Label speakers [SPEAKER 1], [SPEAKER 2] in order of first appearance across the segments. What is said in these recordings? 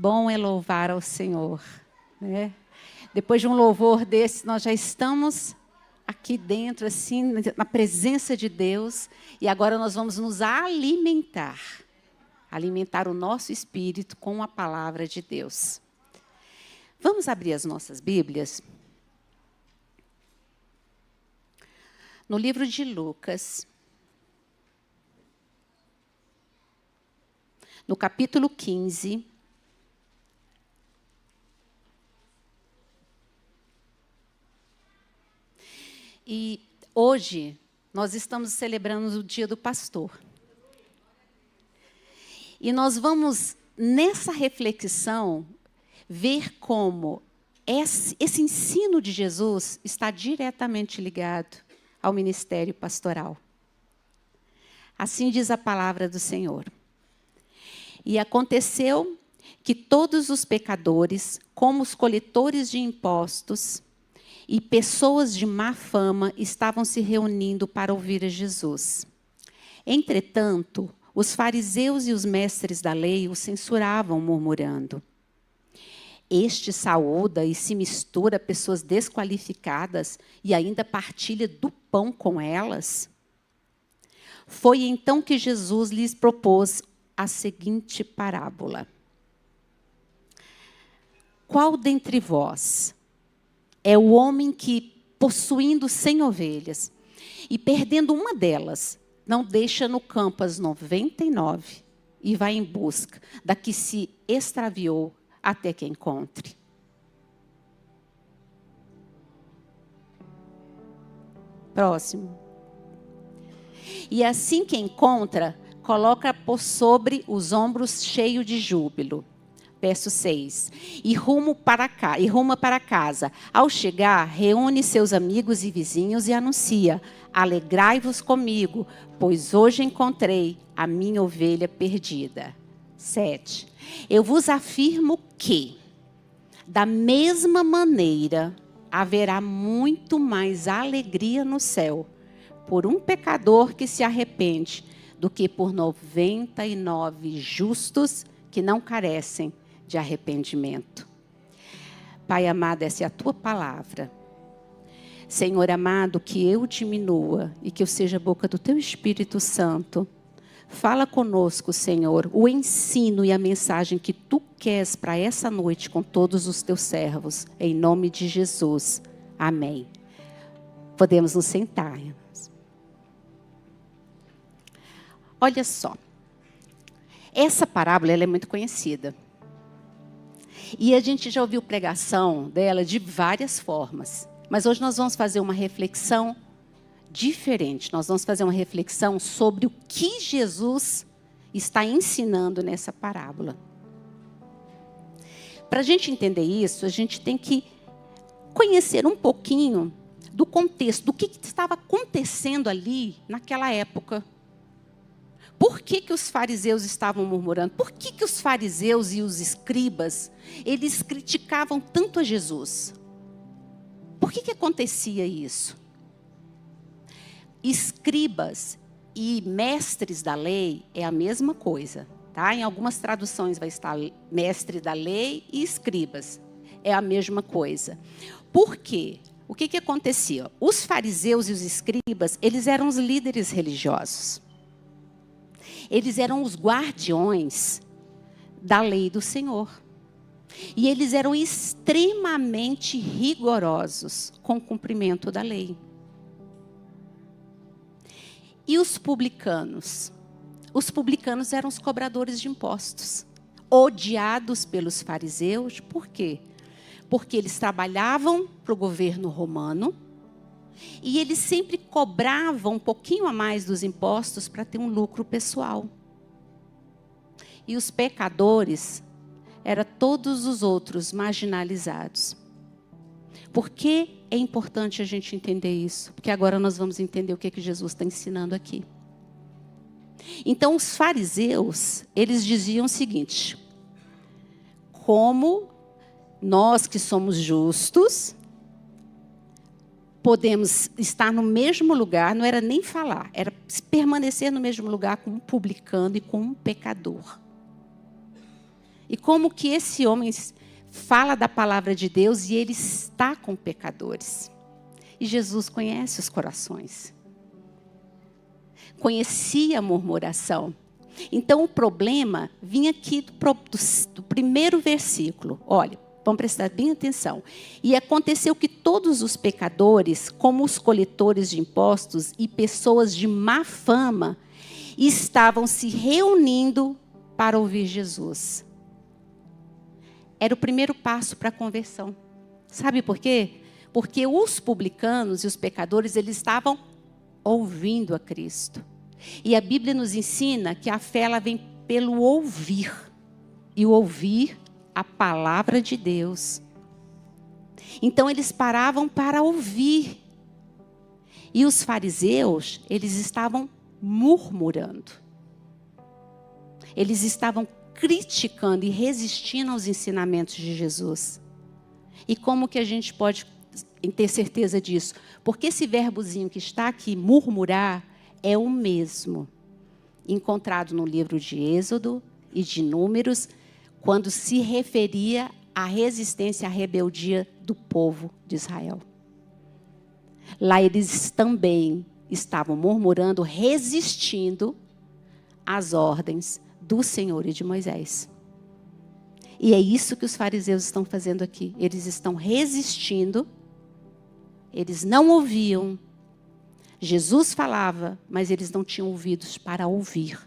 [SPEAKER 1] Bom é louvar ao Senhor, né? Depois de um louvor desse, nós já estamos aqui dentro, assim, na presença de Deus, e agora nós vamos nos alimentar o nosso espírito com a palavra de Deus. Vamos abrir as nossas Bíblias no livro de Lucas, no capítulo 15. E hoje nós estamos celebrando o Dia do Pastor. E nós vamos, nessa reflexão, ver como esse ensino de Jesus está diretamente ligado ao ministério pastoral. Assim diz a palavra do Senhor. E aconteceu que todos os pecadores, como os coletores de impostos e pessoas de má fama, estavam se reunindo para ouvir a Jesus. Entretanto, os fariseus e os mestres da lei o censuravam, murmurando: este saúda e se mistura a pessoas desqualificadas e ainda partilha do pão com elas. Foi então que Jesus lhes propôs a seguinte parábola: qual dentre vós é o homem que, possuindo 100 ovelhas e perdendo uma delas, não deixa no campo as 99 e vai em busca da que se extraviou até que encontre? Próximo. E assim que encontra, coloca por sobre os ombros cheio de júbilo. Verso 6. E ruma para casa. Ao chegar, reúne seus amigos e vizinhos e anuncia: alegrai-vos comigo, pois hoje encontrei a minha ovelha perdida. 7. Eu vos afirmo que, da mesma maneira, haverá muito mais alegria no céu por um pecador que se arrepende do que por 99 justos que não carecem de arrependimento. Pai amado, essa é a tua palavra. Senhor amado, que eu diminua e que eu seja a boca do teu Espírito Santo. Fala conosco, Senhor, o ensino e a mensagem que tu queres para essa noite com todos os teus servos. Em nome de Jesus. Amém. Podemos nos sentar. Olha só. Essa parábola ela é muito conhecida. E a gente já ouviu pregação dela de várias formas. Mas hoje nós vamos fazer uma reflexão diferente. Nós vamos fazer uma reflexão sobre o que Jesus está ensinando nessa parábola. Para a gente entender isso, a gente tem que conhecer um pouquinho do contexto, do que estava acontecendo ali naquela época. Por que os fariseus estavam murmurando? Por que os fariseus e os escribas, eles criticavam tanto a Jesus? Por que acontecia isso? Escribas e mestres da lei é a mesma coisa, tá? Em algumas traduções vai estar mestre da lei e escribas. É a mesma coisa. Por quê? O que acontecia? Os fariseus e os escribas, eles eram os líderes religiosos. Eles eram os guardiões da lei do Senhor. E eles eram extremamente rigorosos com o cumprimento da lei. E os publicanos? Os publicanos eram os cobradores de impostos, odiados pelos fariseus. Por quê? Porque eles trabalhavam para o governo romano e eles sempre cobravam um pouquinho a mais dos impostos para ter um lucro pessoal. E os pecadores eram todos os outros marginalizados. Por que é importante a gente entender isso? Porque agora nós vamos entender o que Jesus está ensinando aqui. Então, os fariseus, eles diziam o seguinte: como nós que somos justos, podemos estar no mesmo lugar, não era nem falar, era permanecer no mesmo lugar com um publicano e com um pecador. E como que esse homem fala da palavra de Deus e ele está com pecadores. E Jesus conhece os corações. Conhecia a murmuração. Então o problema vinha aqui do primeiro versículo. Olha, vamos prestar bem atenção. E aconteceu que todos os pecadores, como os coletores de impostos e pessoas de má fama, estavam se reunindo para ouvir Jesus. Era o primeiro passo para a conversão. Sabe por quê? Porque os publicanos e os pecadores, eles estavam ouvindo a Cristo. E a Bíblia nos ensina que a fé ela vem pelo ouvir. E o ouvir a palavra de Deus. Então eles paravam para ouvir. E os fariseus, eles estavam murmurando. Eles estavam criticando e resistindo aos ensinamentos de Jesus. E como que a gente pode ter certeza disso? Porque esse verbozinho que está aqui, murmurar, é o mesmo encontrado no livro de Êxodo e de Números, quando se referia à resistência, à rebeldia do povo de Israel. Lá eles também estavam murmurando, resistindo às ordens do Senhor e de Moisés. E é isso que os fariseus estão fazendo aqui. Eles estão resistindo, eles não ouviam. Jesus falava, mas eles não tinham ouvidos para ouvir.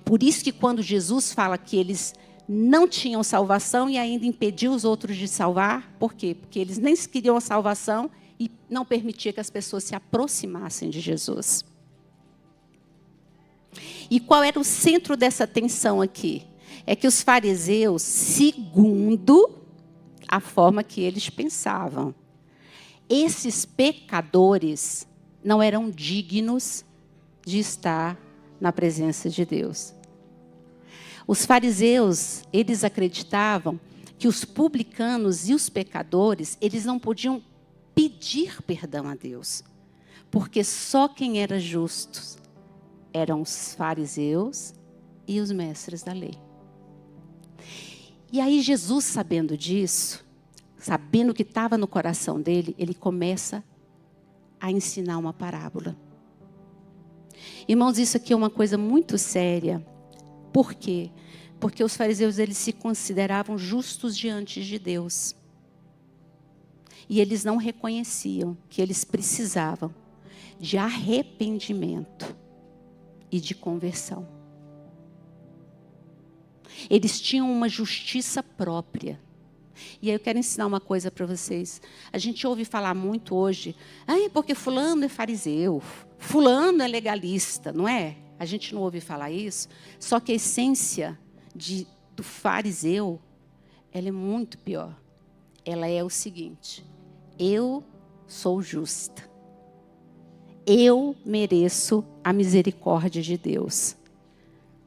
[SPEAKER 1] Por isso que quando Jesus fala que eles não tinham salvação e ainda impediu os outros de salvar, por quê? Porque eles nem queriam a salvação e não permitia que as pessoas se aproximassem de Jesus. E qual era o centro dessa tensão aqui? É que os fariseus, segundo a forma que eles pensavam, esses pecadores não eram dignos de estar na presença de Deus. Os fariseus, eles acreditavam que os publicanos e os pecadores, eles não podiam pedir perdão a Deus, porque só quem era justo eram os fariseus e os mestres da lei. E aí Jesus, sabendo disso, sabendo o que estava no coração dele, ele começa a ensinar uma parábola. Irmãos, isso aqui é uma coisa muito séria. Por quê? Porque os fariseus, eles se consideravam justos diante de Deus. E eles não reconheciam que eles precisavam de arrependimento e de conversão. Eles tinham uma justiça própria. E aí eu quero ensinar uma coisa para vocês. A gente ouve falar muito hoje, porque fulano é fariseu, fulano é legalista, não é? A gente não ouve falar isso. Só que a essência do fariseu, ela é muito pior. Ela é o seguinte: eu sou justa. Eu mereço a misericórdia de Deus.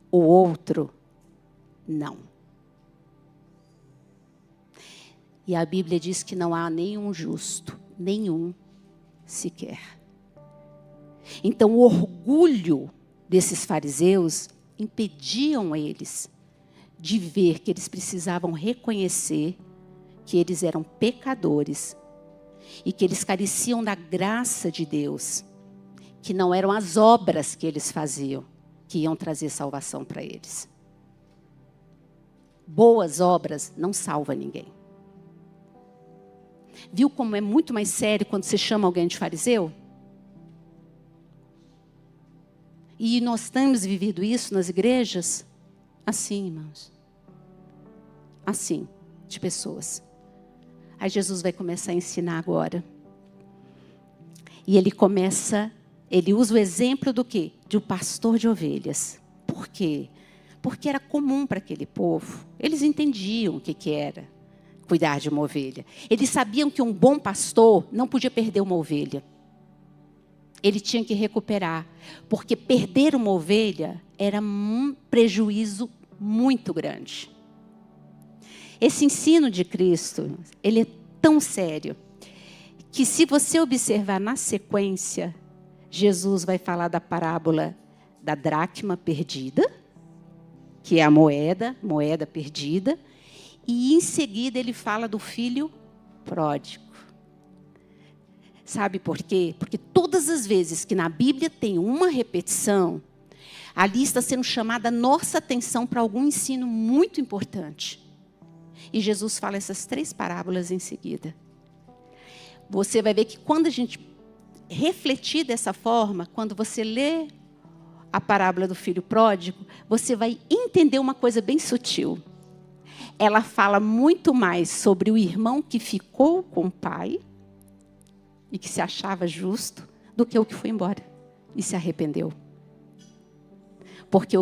[SPEAKER 1] O outro, não. E a Bíblia diz que não há nenhum justo, nenhum sequer. Então o orgulho desses fariseus impediam eles de ver que eles precisavam reconhecer que eles eram pecadores e que eles careciam da graça de Deus, que não eram as obras que eles faziam que iam trazer salvação para eles. Boas obras não salvam ninguém. Viu como é muito mais sério quando você chama alguém de fariseu? E nós temos vivido isso nas igrejas? Assim, irmãos. Assim, de pessoas. Aí Jesus vai começar a ensinar agora. E ele usa o exemplo do quê? De um pastor de ovelhas. Por quê? Porque era comum para aquele povo. Eles entendiam o que era cuidar de uma ovelha. Eles sabiam que um bom pastor não podia perder uma ovelha. Ele tinha que recuperar. Porque perder uma ovelha era um prejuízo muito grande. Esse ensino de Cristo, ele é tão sério, que se você observar na sequência, Jesus vai falar da parábola da dracma perdida, que é a moeda perdida. E em seguida ele fala do filho pródigo. Sabe por quê? Porque todas as vezes que na Bíblia tem uma repetição, ali está sendo chamada a nossa atenção para algum ensino muito importante. E Jesus fala essas 3 parábolas em seguida. Você vai ver que quando a gente refletir dessa forma, quando você lê a parábola do filho pródigo, você vai entender uma coisa bem sutil. Ela fala muito mais sobre o irmão que ficou com o pai e que se achava justo, do que o que foi embora e se arrependeu. Porque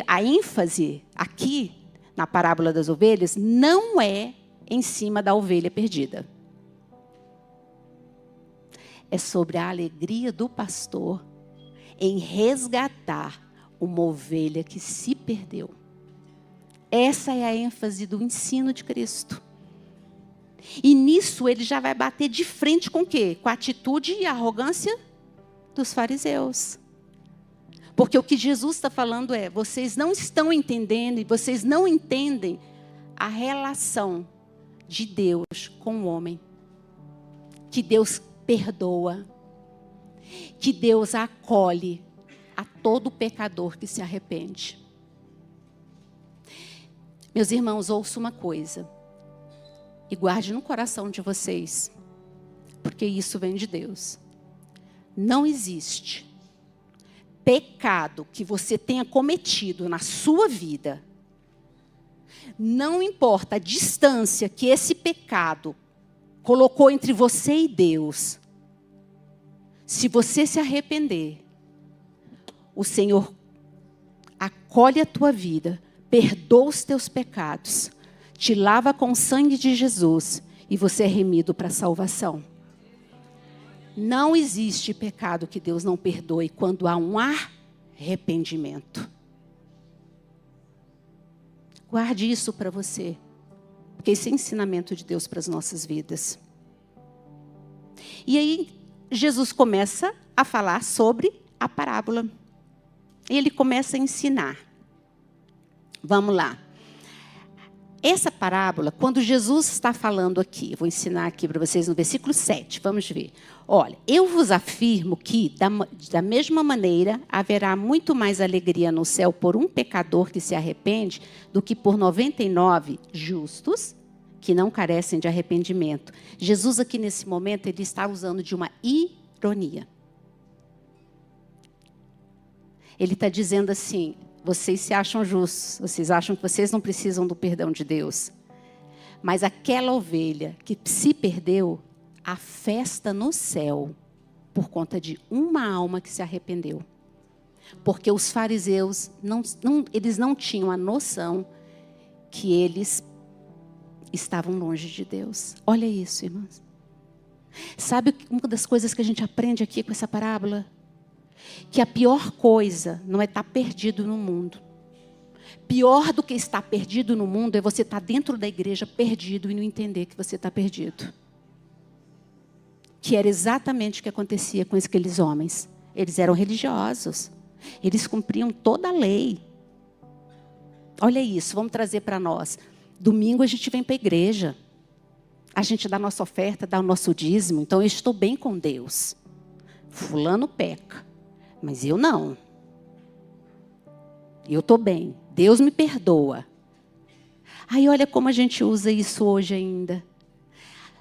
[SPEAKER 1] a ênfase aqui na parábola das ovelhas não é em cima da ovelha perdida. É sobre a alegria do pastor em resgatar uma ovelha que se perdeu. Essa é a ênfase do ensino de Cristo. E nisso ele já vai bater de frente com o quê? Com a atitude e a arrogância dos fariseus. Porque o que Jesus está falando é, vocês não estão entendendo e vocês não entendem a relação de Deus com o homem. Que Deus perdoa, que Deus acolhe a todo pecador que se arrepende. Meus irmãos, ouça uma coisa e guarde no coração de vocês, porque isso vem de Deus. Não existe pecado que você tenha cometido na sua vida, não importa a distância que esse pecado colocou entre você e Deus. Se você se arrepender, o Senhor acolhe a tua vida, perdoa os teus pecados, te lava com o sangue de Jesus e você é remido para a salvação. Não existe pecado que Deus não perdoe quando há um arrependimento. Guarde isso para você, porque esse é ensinamento de Deus para as nossas vidas. E aí, Jesus começa a falar sobre a parábola. E ele começa a ensinar. Vamos lá. Essa parábola, quando Jesus está falando aqui, vou ensinar aqui para vocês no versículo 7, vamos ver. Olha, eu vos afirmo que, da mesma maneira, haverá muito mais alegria no céu por um pecador que se arrepende do que por 99 justos que não carecem de arrependimento. Jesus aqui nesse momento, ele está usando de uma ironia. Ele está dizendo assim, vocês se acham justos, vocês acham que vocês não precisam do perdão de Deus. Mas aquela ovelha que se perdeu, a festa no céu, por conta de uma alma que se arrependeu. Porque os fariseus, eles não tinham a noção que eles estavam longe de Deus. Olha isso, irmãos. Sabe uma das coisas que a gente aprende aqui com essa parábola? Que a pior coisa não é estar perdido no mundo. Pior do que estar perdido no mundo é você estar dentro da igreja perdido e não entender que você está perdido. Que era exatamente o que acontecia com aqueles homens. Eles eram religiosos. Eles cumpriam toda a lei. Olha isso, vamos trazer para nós. Domingo a gente vem para a igreja. A gente dá nossa oferta, dá o nosso dízimo. Então eu estou bem com Deus. Fulano peca. Mas eu não. Eu estou bem. Deus me perdoa. Aí olha como a gente usa isso hoje ainda.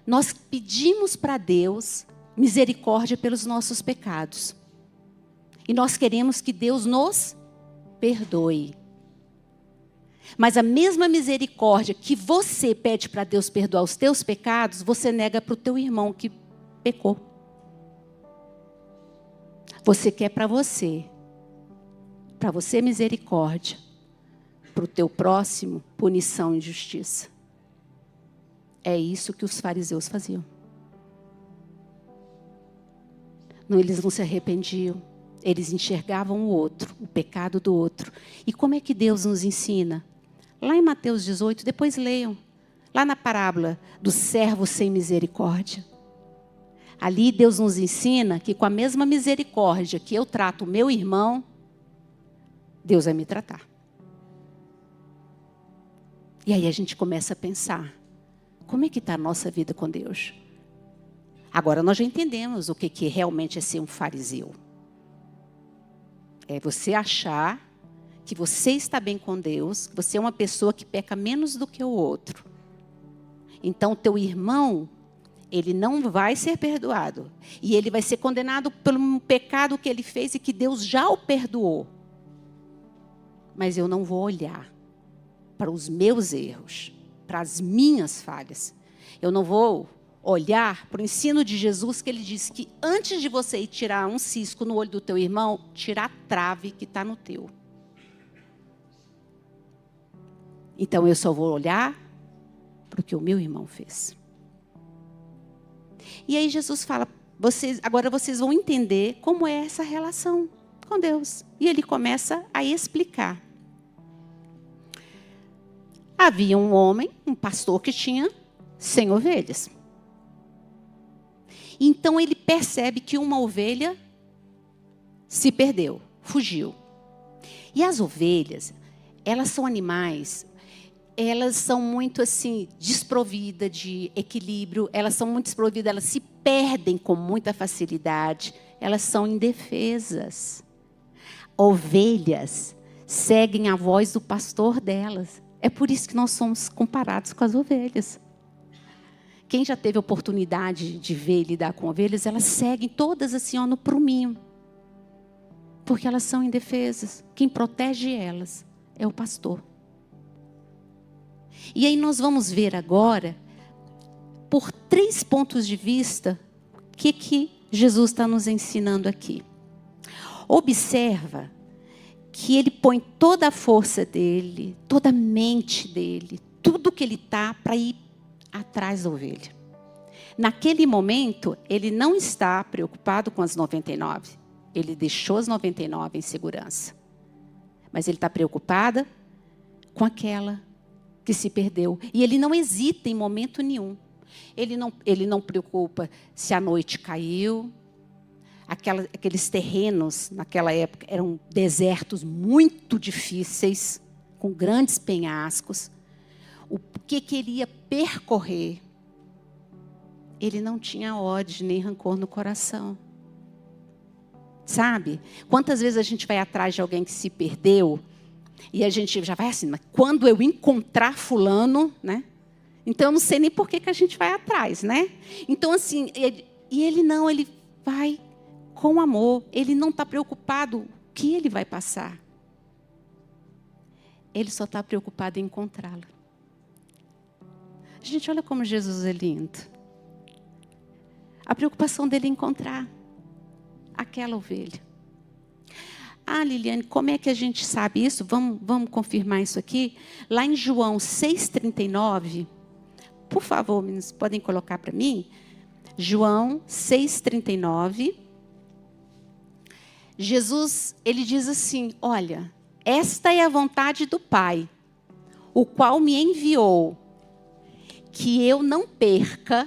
[SPEAKER 1] Nós pedimos para Deus misericórdia pelos nossos pecados. E nós queremos que Deus nos perdoe. Mas a mesma misericórdia que você pede para Deus perdoar os teus pecados, você nega para o teu irmão que pecou. Você quer para você misericórdia, para o teu próximo punição e justiça. É isso que os fariseus faziam. Não, eles não se arrependiam, eles enxergavam o outro, o pecado do outro. E como é que Deus nos ensina? Lá em Mateus 18, depois leiam, lá na parábola do servo sem misericórdia. Ali Deus nos ensina que com a mesma misericórdia que eu trato o meu irmão, Deus vai me tratar. E aí a gente começa a pensar, como é que está a nossa vida com Deus? Agora nós já entendemos o que realmente é ser um fariseu. É você achar que você está bem com Deus, que você é uma pessoa que peca menos do que o outro. Então, teu irmão, ele não vai ser perdoado. E ele vai ser condenado pelo pecado que ele fez e que Deus já o perdoou. Mas eu não vou olhar para os meus erros, para as minhas falhas. Eu não vou olhar para o ensino de Jesus, que ele diz que antes de você ir tirar um cisco no olho do teu irmão, tirar a trave que está no teu. Então eu só vou olhar para o que o meu irmão fez. E aí Jesus fala, agora vocês vão entender como é essa relação com Deus. E ele começa a explicar. Havia um homem, um pastor que tinha 100 ovelhas. Então ele percebe que uma ovelha se perdeu, fugiu. E as ovelhas, elas são animais, elas são muito assim, desprovidas de equilíbrio, elas são muito desprovidas, elas se perdem com muita facilidade, elas são indefesas. Ovelhas seguem a voz do pastor delas. É por isso que nós somos comparados com as ovelhas. Quem já teve oportunidade de ver e lidar com ovelhas, elas seguem todas assim, ó, no pruminho. Porque elas são indefesas. Quem protege elas é o pastor. E aí nós vamos ver agora, por 3 pontos de vista, o que Jesus está nos ensinando aqui. Observa que ele põe toda a força dele, toda a mente dele, tudo que ele está para ir atrás da ovelha. Naquele momento, ele não está preocupado com as 99. Ele deixou as 99 em segurança. Mas ele está preocupado com aquela que se perdeu. E ele não hesita em momento nenhum. Ele não preocupa se a noite caiu. Aqueles terrenos, naquela época, eram desertos muito difíceis, com grandes penhascos. O que ele ia percorrer, ele não tinha ódio nem rancor no coração. Sabe? Quantas vezes a gente vai atrás de alguém que se perdeu, e a gente já vai assim, mas quando eu encontrar fulano, né? Então eu não sei nem por que a gente vai atrás, né? Então assim, ele vai com amor, ele não está preocupado o que ele vai passar. Ele só está preocupado em encontrá-la. Gente, olha como Jesus é lindo. A preocupação dele é encontrar aquela ovelha. Ah, Liliane, como é que a gente sabe isso? Vamos confirmar isso aqui. Lá em João 6,39, por favor, meninos, podem colocar para mim? João 6,39. Jesus, ele diz assim, olha, esta é a vontade do Pai, o qual me enviou, que eu não perca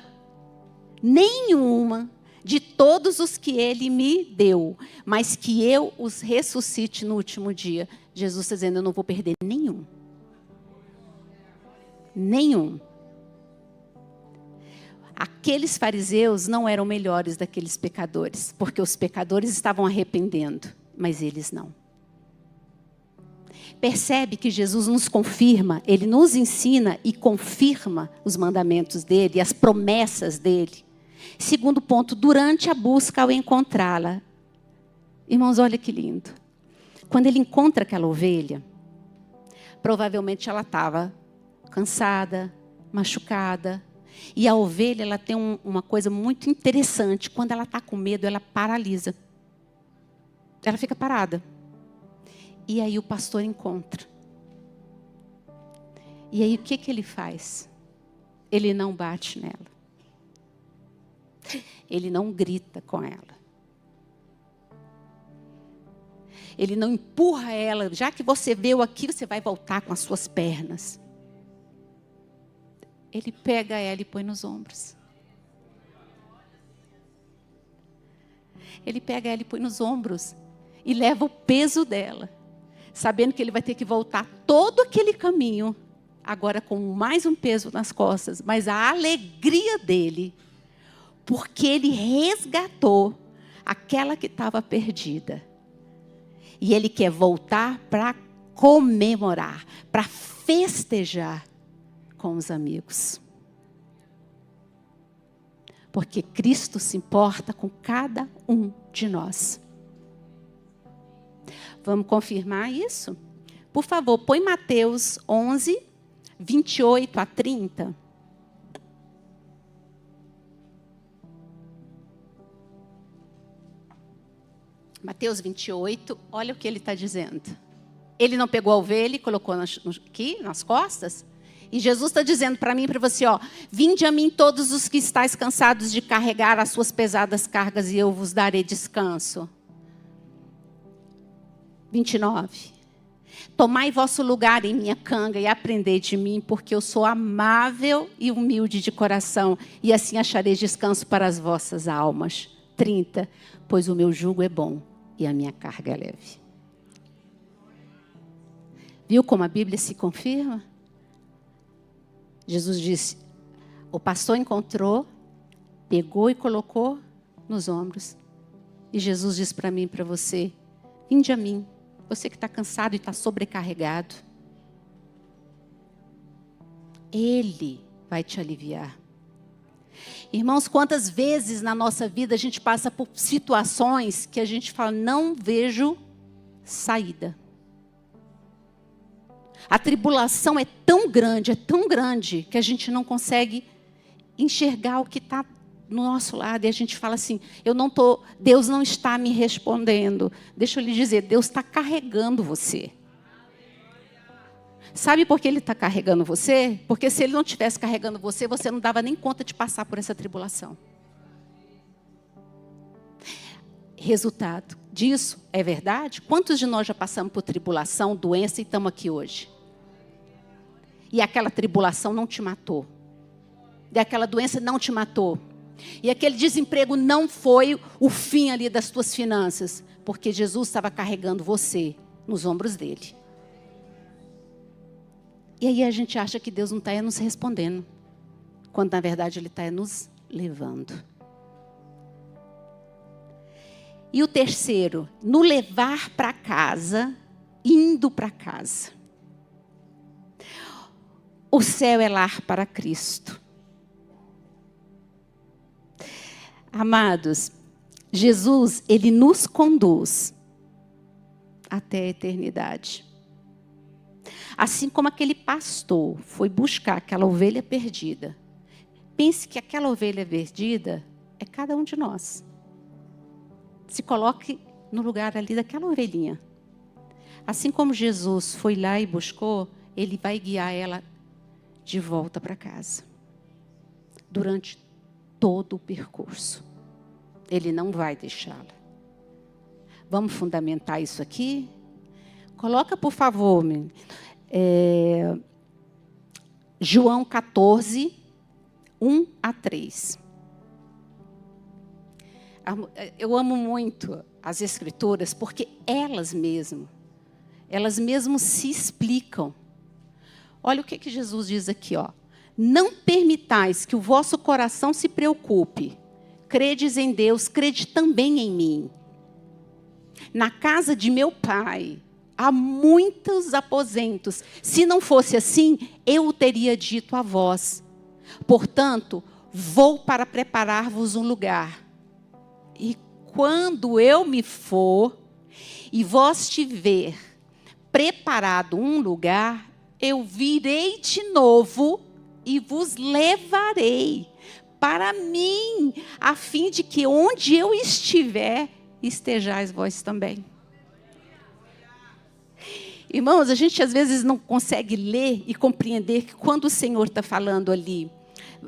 [SPEAKER 1] nenhuma de todos os que ele me deu, mas que eu os ressuscite no último dia. Jesus está dizendo, eu não vou perder nenhum. Nenhum. Aqueles fariseus não eram melhores daqueles pecadores, porque os pecadores estavam arrependendo, mas eles não. Percebe que Jesus nos confirma, ele nos ensina e confirma os mandamentos dele, as promessas dele. Segundo ponto, durante a busca ao encontrá-la. Irmãos, olha que lindo. Quando ele encontra aquela ovelha, provavelmente ela estava cansada, machucada. E a ovelha, ela tem uma coisa muito interessante. Quando ela está com medo, ela paralisa. Ela fica parada. E aí o pastor encontra. E aí o que ele faz? Ele não bate nela. Ele não grita com ela. Ele não empurra ela. Já que você veio aqui, você vai voltar com as suas pernas. Ele pega ela e põe nos ombros. Ele pega ela e põe nos ombros. E leva o peso dela. Sabendo que ele vai ter que voltar todo aquele caminho agora com mais um peso nas costas, mas a alegria dele, porque ele resgatou aquela que estava perdida. E ele quer voltar para comemorar, para festejar com os amigos. Porque Cristo se importa com cada um de nós. Vamos confirmar isso? Por favor, põe Mateus 11, 28 a 30. Mateus 28, olha o que ele está dizendo. Ele não pegou a ovelha e colocou aqui nas costas? E Jesus está dizendo para mim e para você, ó, vinde a mim todos os que estáis cansados de carregar as suas pesadas cargas e eu vos darei descanso. 29. Tomai vosso lugar em minha canga e aprendei de mim, porque eu sou amável e humilde de coração, e assim achareis descanso para as vossas almas. 30. Pois o meu jugo é bom e a minha carga é leve. Viu como a Bíblia se confirma? Jesus disse, o pastor encontrou, pegou e colocou nos ombros. E Jesus disse para mim e para você, vinde a mim, você que está cansado e está sobrecarregado. Ele vai te aliviar. Irmãos, quantas vezes na nossa vida a gente passa por situações que a gente fala, não vejo saída. A tribulação é tão grande, que a gente não consegue enxergar o que está no nosso lado. E a gente fala assim, Deus não está me respondendo. Deixa eu lhe dizer, Deus está carregando você. Sabe por que Ele está carregando você? Porque se Ele não estivesse carregando você, você não dava nem conta de passar por essa tribulação. Resultado disso, é verdade? Quantos de nós já passamos por tribulação, doença e estamos aqui hoje? E aquela tribulação não te matou. E aquela doença não te matou. E aquele desemprego não foi o fim ali das tuas finanças. Porque Jesus estava carregando você nos ombros dele. E aí a gente acha que Deus não está nos respondendo. Quando na verdade Ele está nos levando. E o terceiro, no levar para casa, indo para casa. O céu é lar para Cristo. Amados, Jesus, Ele nos conduz até a eternidade. Assim como aquele pastor foi buscar aquela ovelha perdida. Pense que aquela ovelha perdida é cada um de nós. Se coloque no lugar ali daquela ovelhinha. Assim como Jesus foi lá e buscou, Ele vai guiar ela de volta para casa. Durante todo o percurso. Ele não vai deixá-la. Vamos fundamentar isso aqui? Coloca, por favor, João 14, 1 a 3. Eu amo muito as Escrituras, porque elas mesmas se explicam. Olha o que Jesus diz aqui, ó. Não permitais que o vosso coração se preocupe. Credes em Deus, crede também em mim. Na casa de meu Pai há muitos aposentos. Se não fosse assim, eu o teria dito a vós. Portanto, vou para preparar-vos um lugar. E quando eu me for, e vós tiver preparado um lugar, eu virei de novo e vos levarei para mim, a fim de que onde eu estiver, estejais vós também. Irmãos, a gente às vezes não consegue ler e compreender que quando o Senhor está falando ali.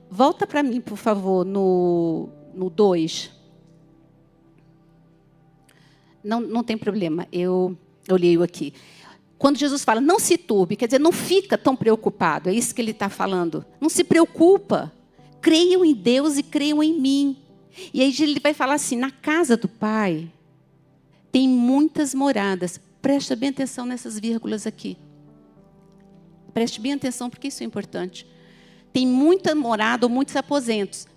[SPEAKER 1] Volta para mim, por favor, no 2. Não tem problema, eu leio aqui. Quando Jesus fala, não se turbe, quer dizer, não fica tão preocupado. É isso que Ele está falando. Não se preocupa. Creiam em Deus e creiam em mim. E aí Ele vai falar assim, na casa do Pai tem muitas moradas. Presta bem atenção nessas vírgulas aqui. Preste bem atenção, porque isso é importante. Tem muita morada ou muitos aposentos.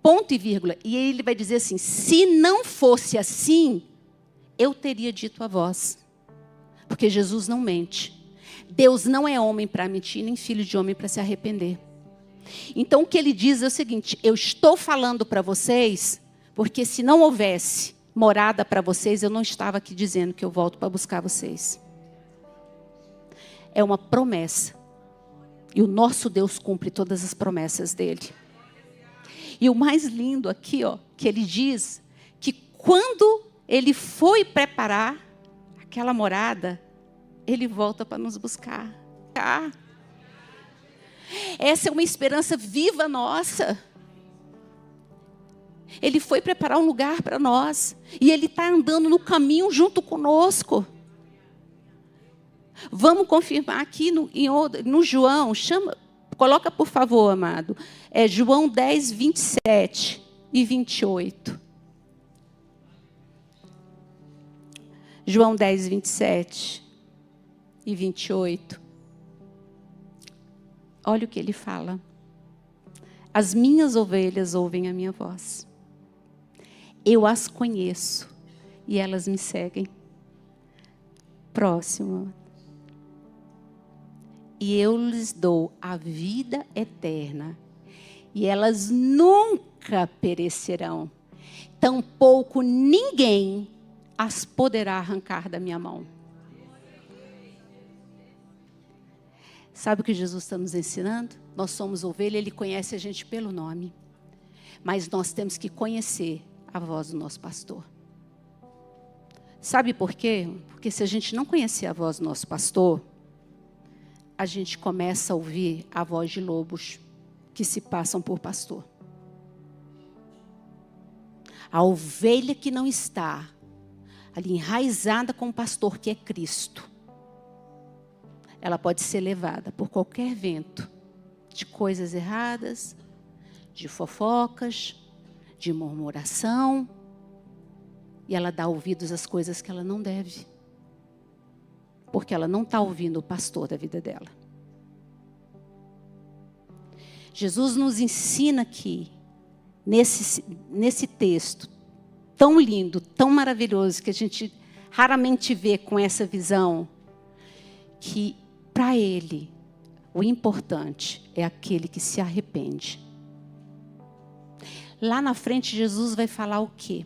[SPEAKER 1] Ponto e vírgula. E ele vai dizer assim: se não fosse assim, eu teria dito a vós. Porque Jesus não mente. Deus não é homem para mentir, nem filho de homem para se arrepender. Então, o que ele diz é o seguinte: eu estou falando para vocês, porque se não houvesse morada para vocês, eu não estava aqui dizendo que eu volto para buscar vocês. É uma promessa. E o nosso Deus cumpre todas as promessas dele. E o mais lindo aqui, ó, que ele diz que quando ele foi preparar aquela morada, ele volta para nos buscar. Essa é uma esperança viva nossa. Ele foi preparar um lugar para nós. E ele está andando no caminho junto conosco. Vamos confirmar aqui no João. Coloca, por favor, amado. É João 10, 27 e 28. João 10, 27 e 28. Olha o que ele fala. As minhas ovelhas ouvem a minha voz. Eu as conheço e elas me seguem. Próximo. E eu lhes dou a vida eterna, e elas nunca perecerão, tampouco ninguém as poderá arrancar da minha mão. Sabe o que Jesus está nos ensinando? Nós somos ovelha, Ele conhece a gente pelo nome, mas nós temos que conhecer a voz do nosso pastor. Sabe por quê? Porque se a gente não conhecer a voz do nosso pastor, a gente começa a ouvir a voz de lobos que se passam por pastor. A ovelha que não está ali enraizada com o pastor, que é Cristo, ela pode ser levada por qualquer vento de coisas erradas, de fofocas, de murmuração, e ela dá ouvidos às coisas que ela não deve. Porque ela não está ouvindo o pastor da vida dela. Jesus nos ensina aqui, nesse texto, tão lindo, tão maravilhoso, que a gente raramente vê com essa visão, que para Ele, o importante é aquele que se arrepende. Lá na frente, Jesus vai falar o quê?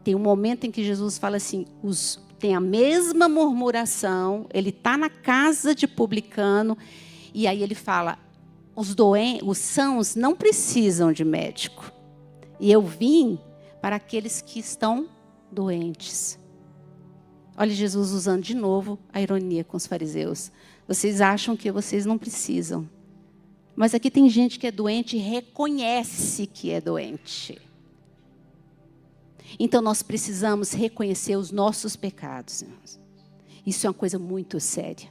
[SPEAKER 1] Tem um momento em que Jesus fala assim, tem a mesma murmuração, ele está na casa de publicano, e aí ele fala, os sãos não precisam de médico, e eu vim para aqueles que estão doentes. Olha Jesus usando de novo a ironia com os fariseus. Vocês acham que vocês não precisam, mas aqui tem gente que é doente e reconhece que é doente. Então, nós precisamos reconhecer os nossos pecados, irmãos. Isso é uma coisa muito séria.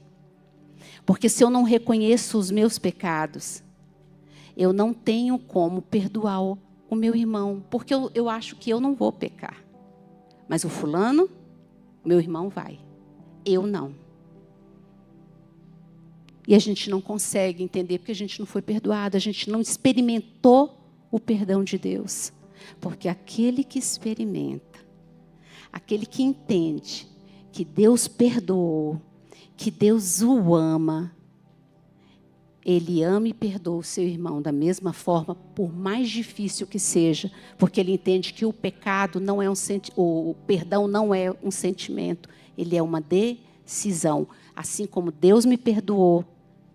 [SPEAKER 1] Porque se eu não reconheço os meus pecados, eu não tenho como perdoar o meu irmão. Porque eu acho que eu não vou pecar. Mas o fulano, meu irmão vai. Eu não. E a gente não consegue entender porque a gente não foi perdoado. A gente não experimentou o perdão de Deus. Porque aquele que experimenta, aquele que entende que Deus perdoou, que Deus o ama, ele ama e perdoa o seu irmão da mesma forma, por mais difícil que seja, porque ele entende que o pecado não é o perdão não é um sentimento, ele é uma decisão. Assim como Deus me perdoou,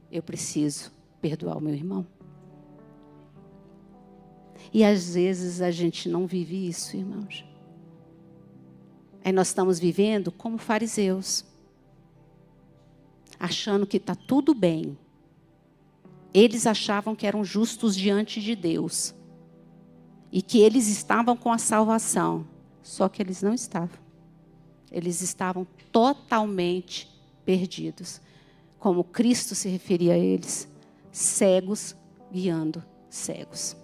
[SPEAKER 1] eu preciso perdoar o meu irmão. E às vezes a gente não vive isso, irmãos. Aí nós estamos vivendo como fariseus, achando que está tudo bem. Eles achavam que eram justos diante de Deus. E que eles estavam com a salvação. Só que eles não estavam. Eles estavam totalmente perdidos. Como Cristo se referia a eles. Cegos guiando cegos.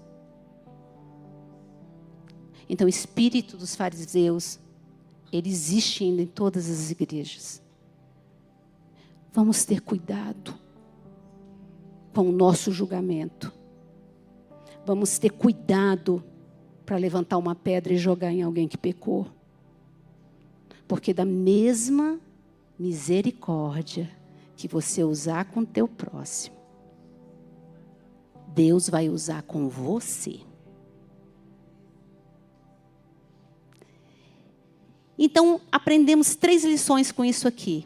[SPEAKER 1] Então, o espírito dos fariseus, ele existe ainda em todas as igrejas. Vamos ter cuidado. com o nosso julgamento. Vamos ter cuidado para levantar uma pedra e jogar em alguém que pecou. Porque da mesma misericórdia que você usar com o teu próximo, Deus vai usar com você. Então, aprendemos 3 lições com isso aqui.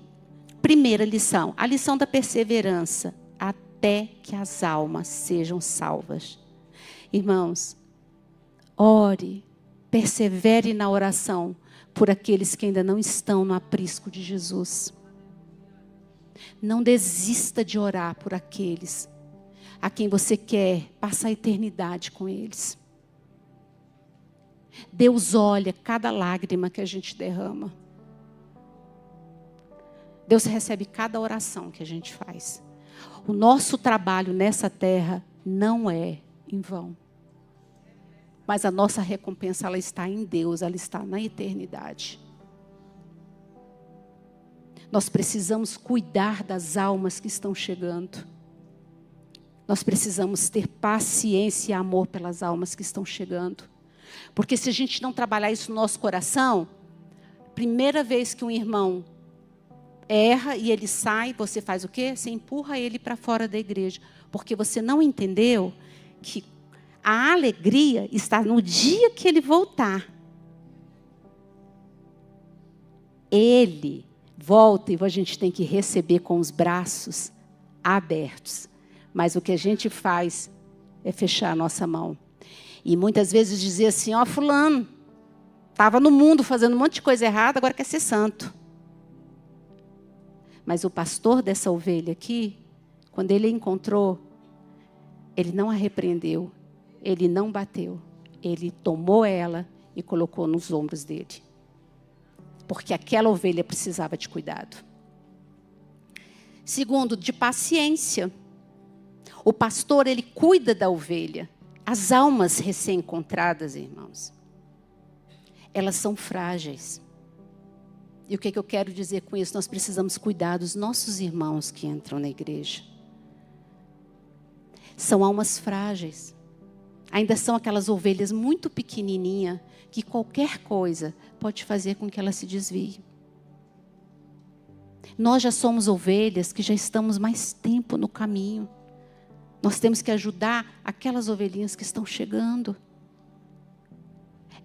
[SPEAKER 1] Primeira lição, a lição da perseverança, até que as almas sejam salvas. Irmãos, ore, persevere na oração por aqueles que ainda não estão no aprisco de Jesus. Não desista de orar por aqueles a quem você quer passar a eternidade com eles. Deus olha cada lágrima que a gente derrama. Deus recebe cada oração que a gente faz. O nosso trabalho nessa terra não é em vão. Mas a nossa recompensa, ela está em Deus, ela está na eternidade. Nós precisamos cuidar das almas que estão chegando. Nós precisamos ter paciência e amor pelas almas que estão chegando. Porque se a gente não trabalhar isso no nosso coração, primeira vez que um irmão erra e ele sai, você faz o quê? Você empurra ele para fora da igreja. Porque você não entendeu que a alegria está no dia que ele voltar. Ele volta e a gente tem que receber com os braços abertos. Mas o que a gente faz é fechar a nossa mão. E muitas vezes dizer assim, ó, fulano, estava no mundo fazendo um monte de coisa errada, agora quer ser santo. Mas o pastor dessa ovelha aqui, quando ele a encontrou, ele não a repreendeu, ele não bateu. Ele tomou ela e colocou nos ombros dele. Porque aquela ovelha precisava de cuidado. Segundo, de paciência. O pastor, ele cuida da ovelha. As almas recém-encontradas, irmãos, elas são frágeis. E o que eu quero dizer com isso? Nós precisamos cuidar dos nossos irmãos que entram na igreja. São almas frágeis. Ainda são aquelas ovelhas muito pequenininhas que qualquer coisa pode fazer com que ela se desvie. Nós já somos ovelhas que já estamos mais tempo no caminho. Nós temos que ajudar aquelas ovelhinhas que estão chegando.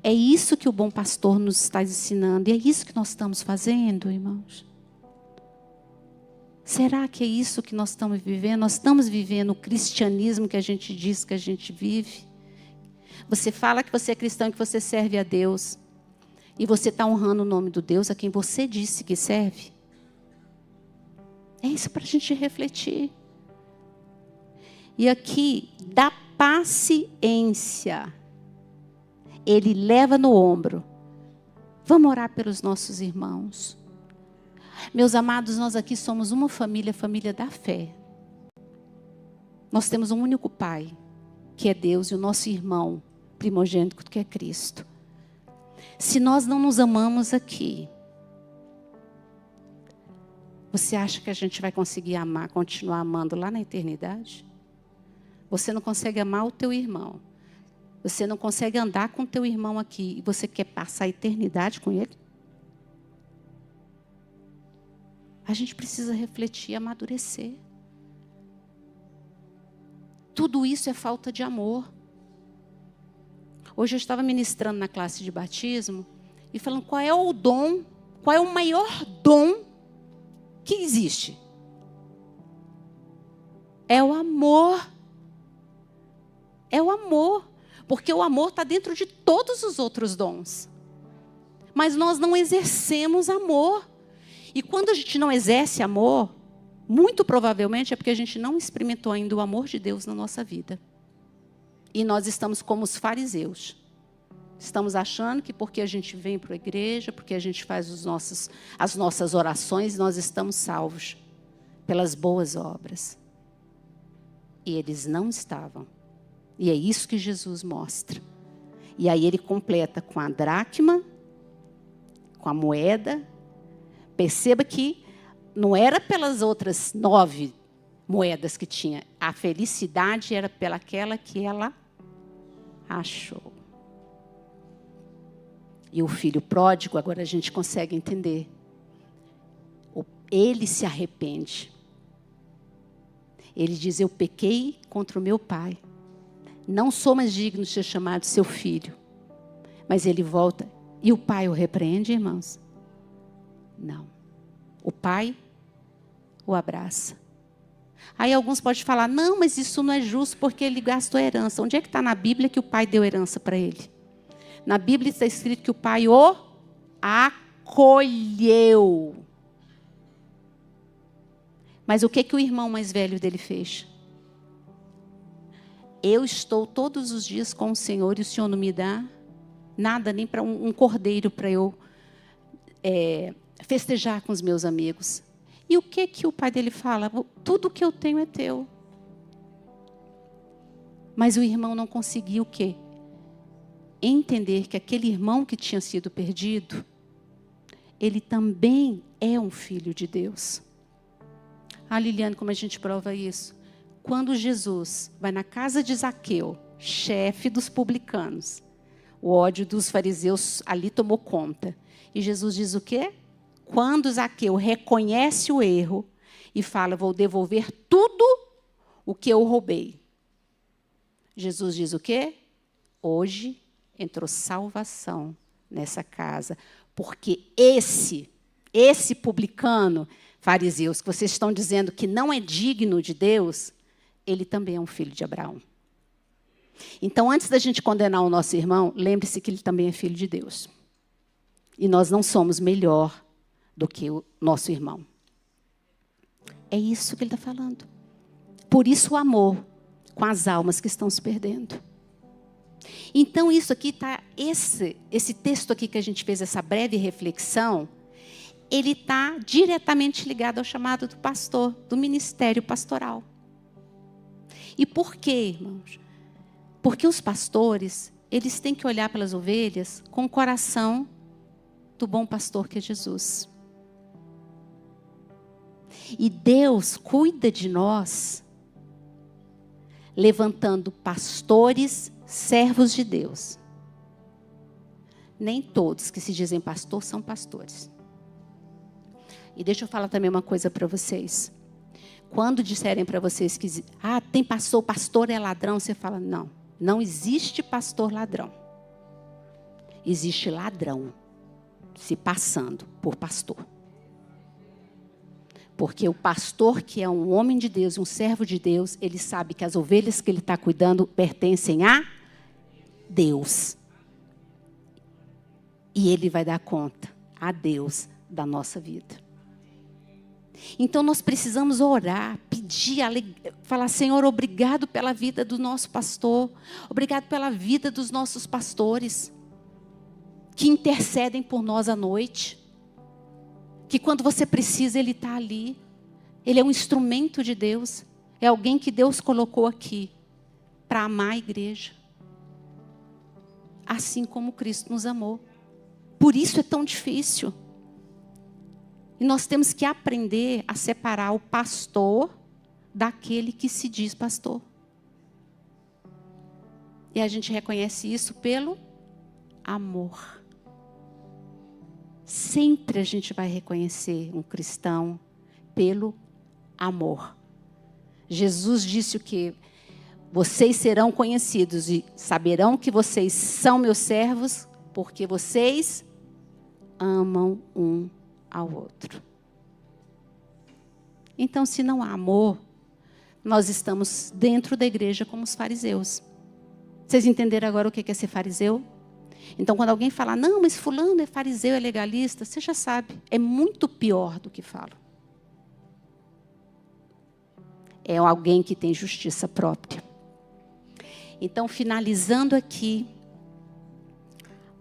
[SPEAKER 1] É isso que o bom pastor nos está ensinando. E é isso que nós estamos fazendo, irmãos. Será que é isso que nós estamos vivendo? Nós estamos vivendo o cristianismo que a gente diz que a gente vive? Você fala que você é cristão, que você serve a Deus. E você está honrando o nome do Deus a quem você disse que serve? É isso para a gente refletir. E aqui, da paciência. Ele leva no ombro. Vamos orar pelos nossos irmãos. Meus amados, nós aqui somos uma família, família da fé. Nós temos um único Pai, que é Deus, e o nosso irmão primogênito, que é Cristo. Se nós não nos amamos aqui, você acha que a gente vai conseguir amar, continuar amando lá na eternidade? Você não consegue amar o teu irmão. Você não consegue andar com o teu irmão aqui. E você quer passar a eternidade com ele? A gente precisa refletir e amadurecer. Tudo isso é falta de amor. Hoje eu estava ministrando na classe de batismo e falando qual é o dom, qual é o maior dom que existe. É o amor. É o amor. Porque o amor está dentro de todos os outros dons. Mas nós não exercemos amor. E quando a gente não exerce amor, muito provavelmente é porque a gente não experimentou ainda o amor de Deus na nossa vida. E nós estamos como os fariseus. Estamos achando que porque a gente vem para a igreja, porque a gente faz as nossas orações, nós estamos salvos pelas boas obras. E eles não estavam. E é isso que Jesus mostra. E aí ele completa com a dracma, com a moeda. Perceba que não era pelas outras 9 moedas que tinha. A felicidade era pelaquela que ela achou. E o filho pródigo, agora a gente consegue entender. Ele se arrepende. Ele diz, eu pequei contra o meu pai. Não sou mais digno de ser chamado seu filho. Mas ele volta. E o pai o repreende, irmãos? Não. O pai o abraça. Aí alguns podem falar, não, mas isso não é justo porque ele gastou a herança. Onde é que está na Bíblia que o pai deu herança para ele? Na Bíblia está escrito que o pai o acolheu. Mas o que o irmão mais velho dele fez? Eu estou todos os dias com o Senhor e o Senhor não me dá nada, nem para um cordeiro para eu festejar com os meus amigos. E o que o pai dele fala? Tudo que eu tenho é teu. Mas o irmão não conseguiu o quê? Entender que aquele irmão que tinha sido perdido, ele também é um filho de Deus. Ah, Liliane, como a gente prova isso? Quando Jesus vai na casa de Zaqueu, chefe dos publicanos, o ódio dos fariseus ali tomou conta. E Jesus diz o quê? Quando Zaqueu reconhece o erro e fala, vou devolver tudo o que eu roubei. Jesus diz o quê? Hoje entrou salvação nessa casa. Porque esse publicano, fariseus, que vocês estão dizendo que não é digno de Deus, ele também é um filho de Abraão. Então, antes da gente condenar o nosso irmão, lembre-se que ele também é filho de Deus. E nós não somos melhor do que o nosso irmão. É isso que ele está falando. Por isso o amor com as almas que estão se perdendo. Então, isso aqui está, esse texto aqui que a gente fez, essa breve reflexão, ele está diretamente ligado ao chamado do pastor, do ministério pastoral. E por quê, irmãos? Porque os pastores, eles têm que olhar pelas ovelhas com o coração do bom pastor que é Jesus. E Deus cuida de nós, levantando pastores, servos de Deus. Nem todos que se dizem pastor são pastores. E deixa eu falar também uma coisa para vocês. Quando disserem para vocês que tem pastor, pastor é ladrão, você fala, não existe pastor ladrão. Existe ladrão se passando por pastor. Porque o pastor, que é um homem de Deus, um servo de Deus, ele sabe que as ovelhas que ele está cuidando pertencem a Deus. E ele vai dar conta a Deus da nossa vida. Então nós precisamos orar, pedir, falar, Senhor, obrigado pela vida do nosso pastor, obrigado pela vida dos nossos pastores, que intercedem por nós à noite, que quando você precisa ele está ali, ele é um instrumento de Deus, é alguém que Deus colocou aqui para amar a igreja, assim como Cristo nos amou. Por isso é tão difícil. E nós temos que aprender a separar o pastor daquele que se diz pastor. E a gente reconhece isso pelo amor. Sempre a gente vai reconhecer um cristão pelo amor. Jesus disse o quê? Vocês serão conhecidos e saberão que vocês são meus servos, porque vocês amam um ao outro. Então, se não há amor, nós estamos dentro da igreja como os fariseus. Vocês entenderam agora o que é ser fariseu? Então, quando alguém fala, não, mas fulano é fariseu, é legalista, você já sabe, é muito pior do que fala. É alguém que tem justiça própria. Então, finalizando aqui,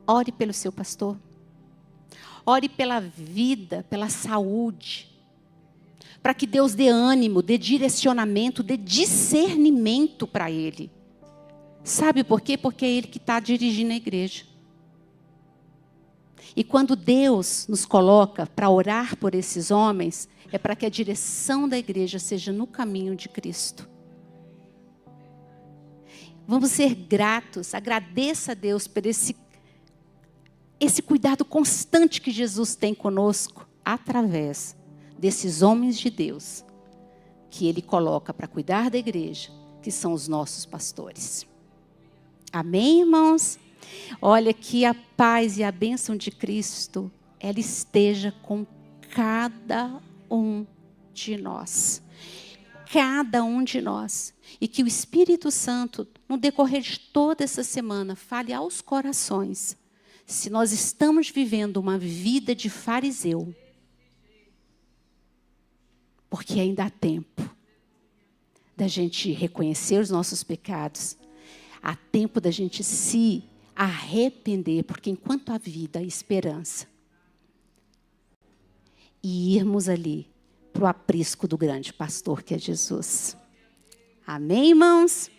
[SPEAKER 1] ore pelo seu pastor. Ore pela vida, pela saúde. Para que Deus dê ânimo, dê direcionamento, dê discernimento para ele. Sabe por quê? Porque é ele que está dirigindo a igreja. E quando Deus nos coloca para orar por esses homens, é para que a direção da igreja seja no caminho de Cristo. Vamos ser gratos, agradeça a Deus por esse cuidado constante que Jesus tem conosco, através desses homens de Deus, que Ele coloca para cuidar da igreja, que são os nossos pastores. Amém, irmãos? Olha, que a paz e a bênção de Cristo, ela esteja com cada um de nós. Cada um de nós. E que o Espírito Santo, no decorrer de toda essa semana, fale aos corações. Se nós estamos vivendo uma vida de fariseu, porque ainda há tempo da gente reconhecer os nossos pecados, há tempo da gente se arrepender, porque enquanto há vida, há esperança. E irmos ali para o aprisco do grande pastor que é Jesus. Amém, irmãos?